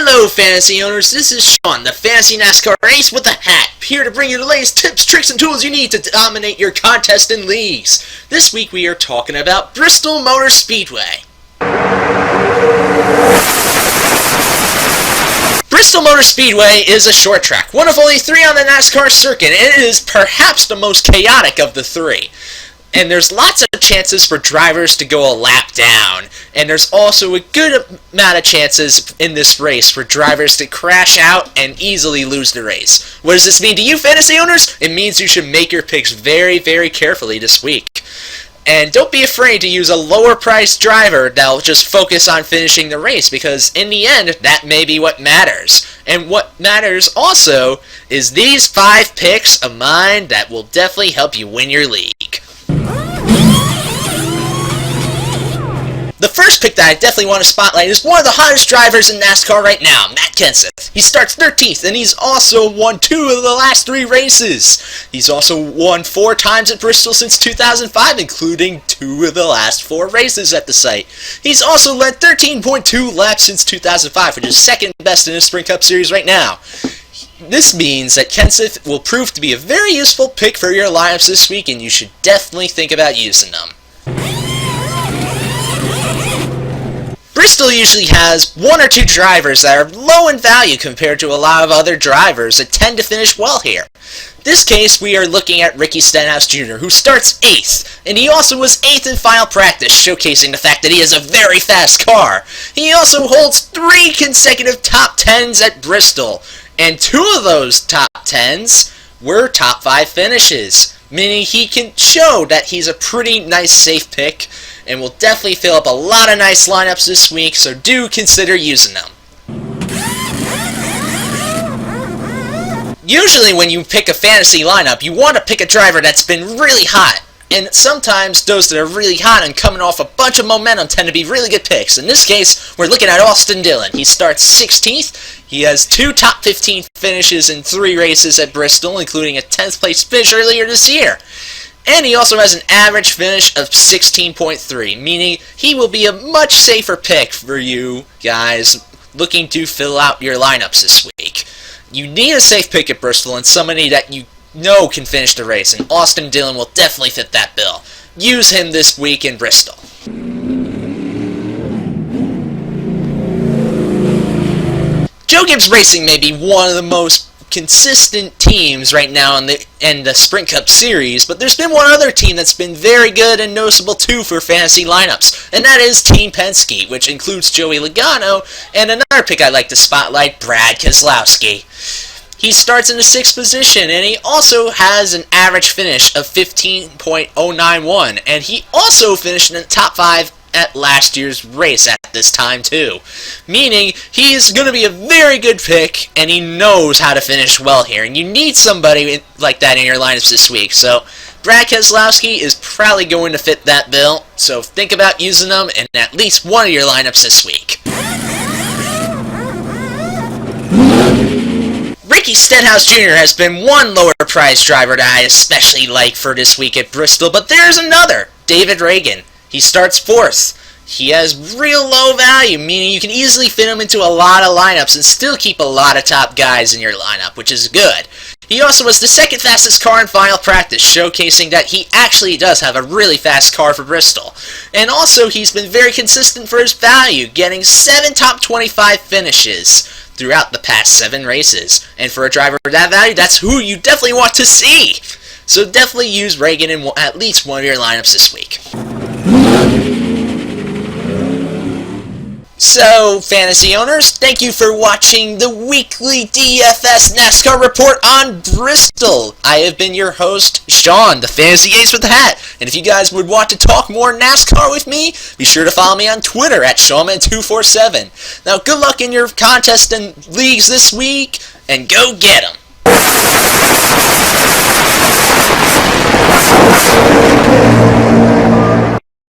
Hello, fantasy owners. This is Sean, the Fantasy Nascar Ace with the Hat, here to bring you the latest tips, tricks, and tools you need to dominate your contest and leagues. This week we are talking about Bristol Motor Speedway. Bristol Motor Speedway is a short track, one of only 3 on the NASCAR circuit, and it is perhaps the most chaotic of the 3. And there's lots of chances for drivers to go a lap down. And there's also a good amount of chances in this race for drivers to crash out and easily lose the race. What does this mean to you, fantasy owners? It means you should make your picks very, very carefully this week. And don't be afraid to use a lower-priced driver that'll just focus on finishing the race, because in the end, that may be what matters. And what matters also is these 5 picks of mine that will definitely help you win your league. The first pick that I definitely want to spotlight is one of the hottest drivers in NASCAR right now, Matt Kenseth. He starts 13th, and he's also won 2 of the last 3 races. He's also won 4 times at Bristol since 2005, including 2 of the last 4 races at the site. He's also led 13.2 laps since 2005, which is second best in the Sprint Cup Series right now. This means that Kenseth will prove to be a very useful pick for your lineups this week, and you should definitely think about using them. Bristol usually has 1 or 2 drivers that are low in value compared to a lot of other drivers that tend to finish well here. In this case, we are looking at Stenhouse Jr., who starts 8th, and he also was 8th in final practice, showcasing the fact that he has a very fast car. He also holds 3 consecutive top 10s at Bristol, and 2 of those top 10s were top 5 finishes, meaning he can show that he's a pretty nice safe pick, and will definitely fill up a lot of nice lineups this week, so do consider using them. Usually when you pick a fantasy lineup, you want to pick a driver that's been really hot, and sometimes those that are really hot and coming off a bunch of momentum tend to be really good picks. In this case, we're looking at Dillon. He starts 16th. He has 2 top 15 finishes in 3 races at Bristol, including a 10th place finish earlier this year. And he also has an average finish of 16.3, meaning he will be a much safer pick for you guys looking to fill out your lineups this week. You need a safe pick at Bristol and somebody that you know can finish the race, and Dillon will definitely fit that bill. Use him this week in Bristol. Joe Gibbs Racing may be one of the most consistent teams right now in the Sprint Cup Series, but there's been one other team that's been very good and noticeable too for fantasy lineups, and that is Team Penske, which includes Joey Logano and another pick I'd like to spotlight, Brad Keselowski. He starts in the 6th position, and he also has an average finish of 15.091, and he also finished in the top 5 at last year's race at this time too, meaning he's going to be a very good pick, and he knows how to finish well here, and you need somebody like that in your lineups this week. So Brad Keselowski is probably going to fit that bill, so think about using them in at least one of your lineups this week. Stenhouse Jr. has been one lower price driver that I especially like for this week at Bristol, but there's another, David Ragan. He starts 4th. He has real low value, meaning you can easily fit him into a lot of lineups and still keep a lot of top guys in your lineup, which is good. He also was the 2nd fastest car in final practice, showcasing that he actually does have a really fast car for Bristol. And also, he's been very consistent for his value, getting 7 top 25 finishes throughout the past 7 races. And for a driver of that value, that's who you definitely want to see. So definitely use Ragan in at least one of your lineups this week. So, fantasy owners, thank you for watching the weekly DFS NASCAR report on Bristol. I have been your host, Sean, the Fantasy Ace with the Hat. And if you guys would want to talk more NASCAR with me, be sure to follow me on Twitter at Shawman247. Now, good luck in your contests and leagues this week, and go get 'em!